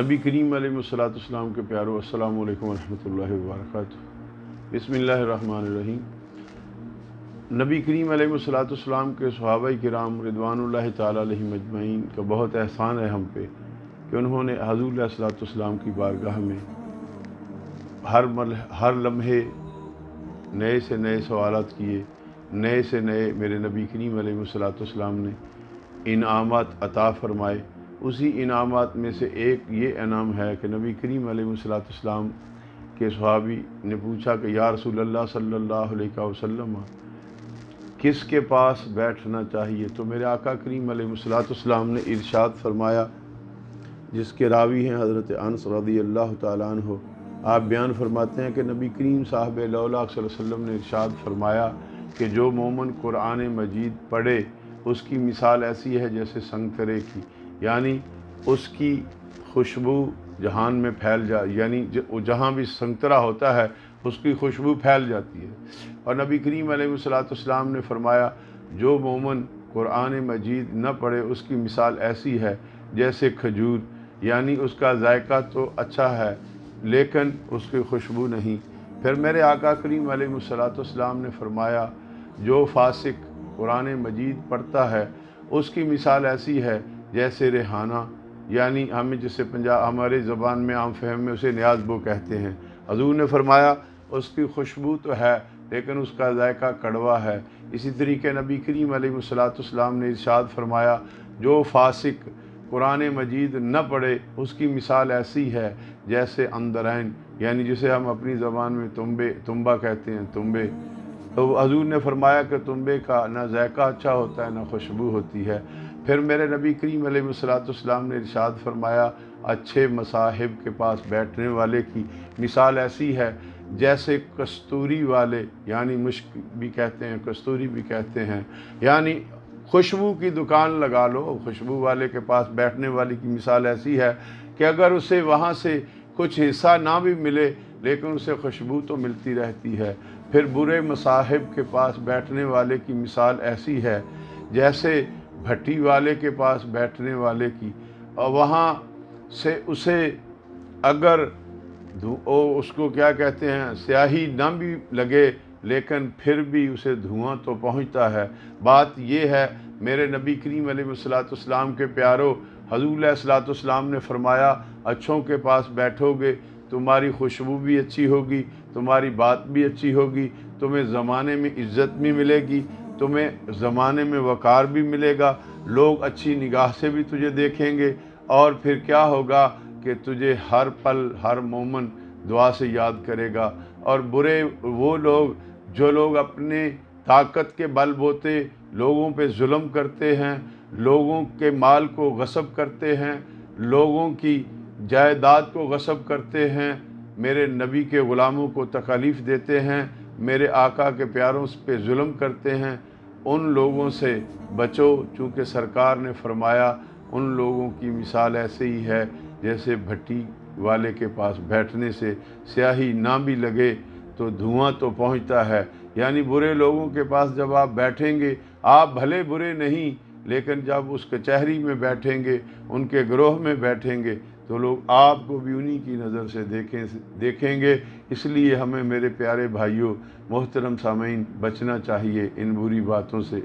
نبی کریم علیہ کے پیارو، السلام علیکم ورحمۃ اللہ وبرکاتہ۔ بسم اللہ الرحمن الرحیم۔ نبی کریم علیہ السلام کے صحابہ کرام رضوان اللہ تعالیٰ علیہم اجمعین کا بہت احسان ہے ہم پہ کہ انہوں نے حضور علیہ السلام کی بارگاہ میں ہر لمحے نئے سے نئے سوالات کیے، نئے سے نئے میرے نبی کریم علیہ السلام نے انعامات عطا فرمائے۔ اسی انعامات میں سے ایک یہ انعام ہے کہ نبی کریم علیہ السلام کے صحابی نے پوچھا کہ یا رسول اللہ صلی اللہ علیہ وسلم کس کے پاس بیٹھنا چاہیے؟ تو میرے آقا کریم علیہ السلام نے ارشاد فرمایا، جس کے راوی ہیں حضرت انس رضی اللہ تعالیٰ عنہ، آپ بیان فرماتے ہیں کہ نبی کریم صاحب لولا صلی اللہ علیہ وسلم نے ارشاد فرمایا کہ جو مومن قرآن مجید پڑھے اس کی مثال ایسی ہے جیسے سنگترے کی، یعنی اس کی خوشبو جہان میں پھیل جائے، یعنی جہاں بھی سنگترا ہوتا ہے اس کی خوشبو پھیل جاتی ہے۔ اور نبی کریم علیہ السلام نے فرمایا جو مومن قرآن مجید نہ پڑھے اس کی مثال ایسی ہے جیسے کھجور، یعنی اس کا ذائقہ تو اچھا ہے لیکن اس کی خوشبو نہیں۔ پھر میرے آقا کریم علیہ السلام نے فرمایا جو فاسق قرآن مجید پڑھتا ہے اس کی مثال ایسی ہے جیسے ریحانہ، یعنی ہمیں جسے ہمارے زبان میں عام فہم میں اسے نیاز بو کہتے ہیں۔ حضور نے فرمایا اس کی خوشبو تو ہے لیکن اس کا ذائقہ کڑوا ہے۔ اسی طریقے نبی کریم علیہ السلام نے ارشاد فرمایا جو فاسق قرآن مجید نہ پڑھے اس کی مثال ایسی ہے جیسے اندرین، یعنی جسے ہم اپنی زبان میں تنبا کہتے ہیں، تنبے۔ تو حضور نے فرمایا کہ تنبے کا نہ ذائقہ اچھا ہوتا ہے نہ خوشبو ہوتی ہے۔ پھر میرے نبی کریم علیہ السلام نے ارشاد فرمایا اچھے مصاحب کے پاس بیٹھنے والے کی مثال ایسی ہے جیسے کستوری والے، یعنی مشک بھی کہتے ہیں کستوری بھی کہتے ہیں، یعنی خوشبو کی دکان لگا لو، خوشبو والے کے پاس بیٹھنے والی کی مثال ایسی ہے کہ اگر اسے وہاں سے کچھ حصہ نہ بھی ملے لیکن اسے خوشبو تو ملتی رہتی ہے۔ پھر برے مصاحب کے پاس بیٹھنے والے کی مثال ایسی ہے جیسے بھٹی والے کے پاس بیٹھنے والے کی، اور وہاں سے اسے اگر اس کو کیا کہتے ہیں سیاہی نہ بھی لگے لیکن پھر بھی اسے دھواں تو پہنچتا ہے۔ بات یہ ہے میرے نبی کریم علیہ السلام کے پیارو، حضور علیہ السلام نے فرمایا اچھوں کے پاس بیٹھو گے تمہاری خوشبو بھی اچھی ہوگی، تمہاری بات بھی اچھی ہوگی، تمہیں زمانے میں عزت بھی ملے گی، تمہیں زمانے میں وقار بھی ملے گا، لوگ اچھی نگاہ سے بھی تجھے دیکھیں گے، اور پھر کیا ہوگا کہ تجھے ہر پل ہر مومن دعا سے یاد کرے گا۔ اور برے وہ لوگ جو لوگ اپنے طاقت کے بل بوتے لوگوں پہ ظلم کرتے ہیں، لوگوں کے مال کو غصب کرتے ہیں، لوگوں کی جائیداد کو غصب کرتے ہیں، میرے نبی کے غلاموں کو تکالیف دیتے ہیں، میرے آقا کے پیاروں پہ ظلم کرتے ہیں، ان لوگوں سے بچو، چونکہ سرکار نے فرمایا ان لوگوں کی مثال ایسے ہی ہے جیسے بھٹی والے کے پاس بیٹھنے سے سیاہی نہ بھی لگے تو دھواں تو پہنچتا ہے۔ یعنی برے لوگوں کے پاس جب آپ بیٹھیں گے، آپ بھلے برے نہیں لیکن جب اس کچہری میں بیٹھیں گے، ان کے گروہ میں بیٹھیں گے تو لوگ آپ کو بھی انہی کی نظر سے دیکھیں گے۔ اس لیے ہمیں میرے پیارے بھائیوں محترم سامعین بچنا چاہیے ان بری باتوں سے۔